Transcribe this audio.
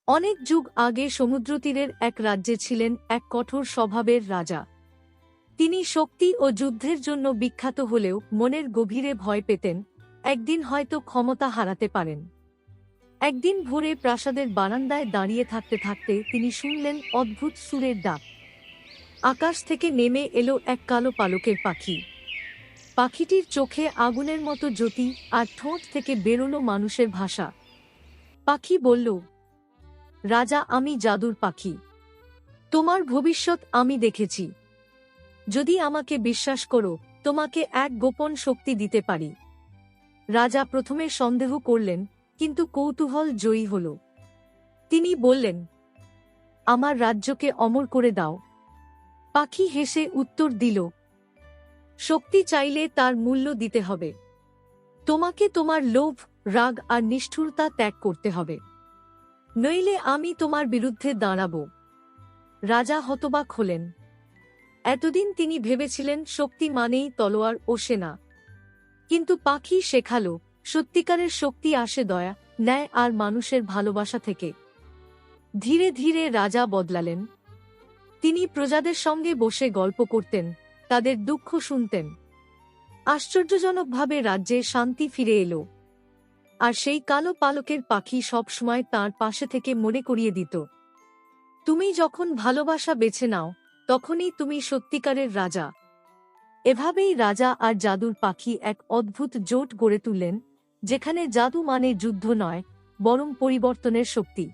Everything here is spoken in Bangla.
অনেক যুগ আগে সমুদ্রতীরের এক রাজ্যে ছিলেন এক কঠোর স্বভাবের রাজা। তিনি শক্তি ও যুদ্ধের জন্য বিখ্যাত হলেও মনের গভীরে ভয় পেতেন একদিন হয়তো ক্ষমতা হারাতে পারেন। একদিন ভোরে প্রাসাদের বারান্দায় দাঁড়িয়ে থাকতে থাকতে তিনি শুনলেন অদ্ভুত সুরের ডাক। আকাশ থেকে নেমে এলো এক কালো পালকের পাখি। পাখিটির চোখে আগুনের মতো জ্যোতি আর ঠোঁট থেকে বেরোলো মানুষের ভাষা। পাখি বলল, রাজা, আমি জাদুর পাখি। তোমার ভবিষ্যৎ আমি দেখেছি। যদি আমাকে বিশ্বাস করো, তোমাকে এক গোপন শক্তি দিতে পারি। রাজা প্রথমে সন্দেহ করলেন, কিন্তু কৌতূহল জয়ী হল। তিনি বললেন, আমার রাজ্যকে অমর করে দাও। পাখি হেসে উত্তর দিল, শক্তি চাইলে তার মূল্য দিতে হবে। তোমাকে তোমার লোভ, রাগ আর নিষ্ঠুরতা ত্যাগ করতে হবে, নইলে আমি তোমার বিরুদ্ধে দাঁড়াব। রাজা হতবাক হলেন। এতদিন তিনি ভেবেছিলেন শক্তি মানেই তলোয়ার ও সেনা, কিন্তু পাখি শেখালো সত্যিকারের শক্তি আসে দয়া, ন্যায় আর মানুষের ভালোবাসা থেকে। ধীরে ধীরে রাজা বদলালেন। তিনি প্রজাদের সঙ্গে বসে গল্প করতেন, তাদের দুঃখ শুনতেন। আশ্চর্যজনকভাবে রাজ্যে শান্তি ফিরে এলো। আর সেই কালো পালকের পাখি সবসময় তাঁর পাশে থেকে মনে করিয়ে দিত, তুমি যখন ভালোবাসা বেছে নাও, তখনই তুমি সত্যিকারের রাজা। এভাবেই রাজা আর জাদুর পাখি এক অদ্ভুত জোট গড়ে তুললেন, যেখানে জাদু মানে যুদ্ধ নয়, বরং পরিবর্তনের শক্তি।